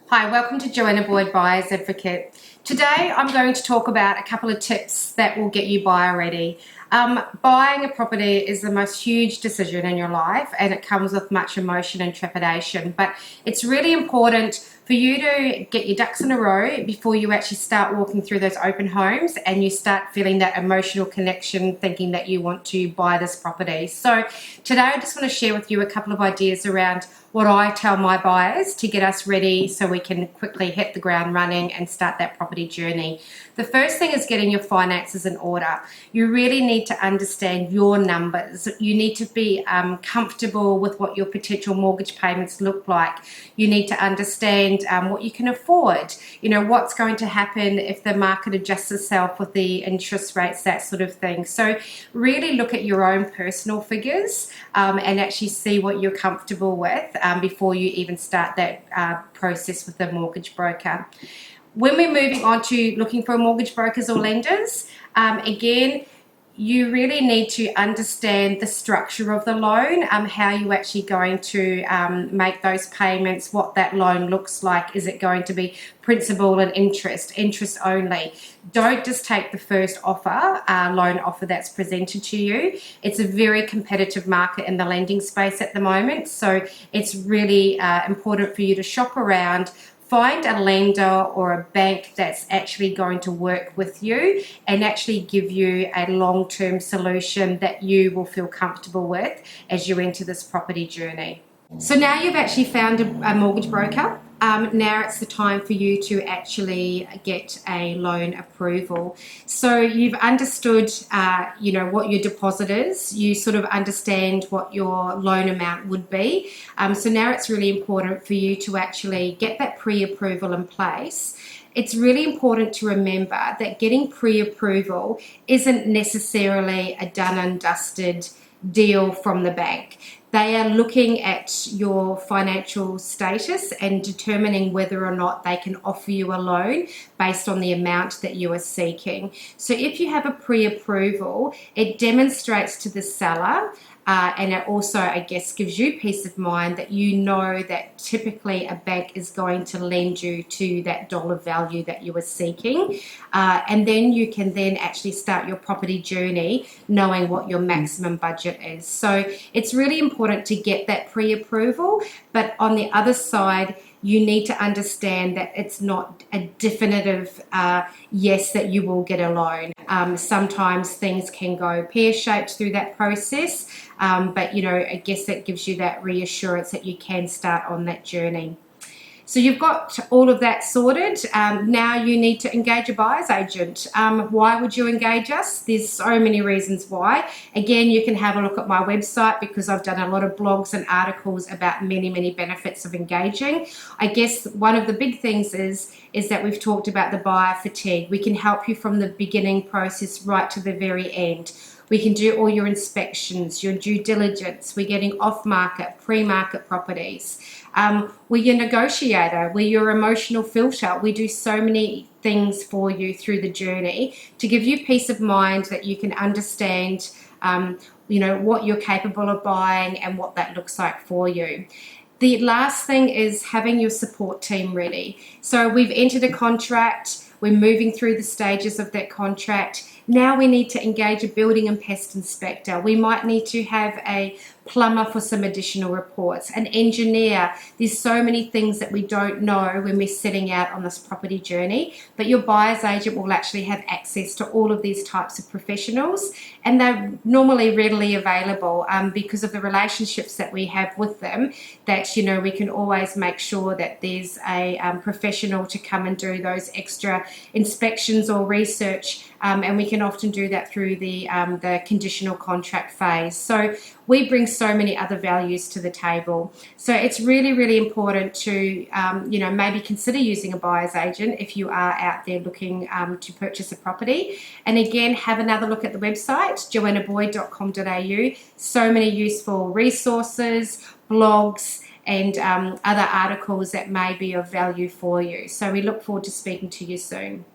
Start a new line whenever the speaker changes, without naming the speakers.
Hi, welcome to Joanna Boyd Buyers Advocate. Today I'm going to talk about a couple of tips that will get you buyer ready. Buying a property is the most huge decision in your life, and it comes with much emotion and trepidation, but it's really important for you to get your ducks in a row before you actually start walking through those open homes and you start feeling that emotional connection, thinking that you want to buy this property. So today I just want to share with you a couple of ideas around what I tell my buyers to get us ready so we can quickly hit the ground running and start that property journey. The first thing is getting your finances in order. You really need to understand your numbers. You need to be comfortable with what your potential mortgage payments look like. You need to understand what you can afford. You know, what's going to happen if the market adjusts itself with the interest rates, that sort of thing. So really look at your own personal figures and actually see what you're comfortable with before you even start that process with the mortgage broker. When we're moving on to looking for mortgage brokers or lenders, again, you really need to understand the structure of the loan, how you're actually going to make those payments, what that loan looks like. Is it going to be principal and interest only? Don't just take the first offer, loan offer that's presented to you. It's a very competitive market in the lending space at the moment, so it's really important for you to shop around. Find a lender or a bank that's actually going to work with you and actually give you a long-term solution that you will feel comfortable with as you enter this property journey. So now you've actually found a mortgage broker. Now it's the time for you to actually get a loan approval. So you've understood, what your deposit is. You sort of understand what your loan amount would be. So now it's really important for you to actually get that pre-approval in place. It's really important to remember that getting pre-approval isn't necessarily a done and dusted deal from the bank. They are looking at your financial status and determining whether or not they can offer you a loan based on the amount that you are seeking. So if you have a pre-approval, it demonstrates to the seller and it also, I guess, gives you peace of mind that you know that typically a bank is going to lend you to that dollar value that you are seeking. And then you can then actually start your property journey knowing what your maximum budget is. So it's really important to get that pre-approval, but on the other side, you need to understand that it's not a definitive yes that you will get a loan. Sometimes things can go pear-shaped through that process, but I guess it gives you that reassurance that you can start on that journey. So you've got all of that sorted. Now you need to engage a buyer's agent. Why would you engage us? There's so many reasons why. Again, you can have a look at my website because I've done a lot of blogs and articles about many, many benefits of engaging. I guess one of the big things is that we've talked about the buyer fatigue. We can help you from the beginning process right to the very end. We can do all your inspections, your due diligence. We're getting off-market, pre-market properties. We're your negotiator. We're your emotional filter. We do so many things for you through the journey to give you peace of mind that you can understand, what you're capable of buying and what that looks like for you. The last thing is having your support team ready. So we've entered a contract. We're moving through the stages of that contract. Now we need to engage a building and pest inspector. We might need to have a plumber for some additional reports, an engineer. There's so many things that we don't know when we're setting out on this property journey, but your buyer's agent will actually have access to all of these types of professionals, and they're normally readily available because of the relationships that we have with them, that we can always make sure that there's a professional to come and do those extra inspections or research, and we can often do that through the conditional contract phase. So we bring so many other values to the table. So it's really, really important to, maybe consider using a buyer's agent if you are out there looking to purchase a property. And again, have another look at the website, joannaboyd.com.au. So many useful resources, blogs, and other articles that may be of value for you. So we look forward to speaking to you soon.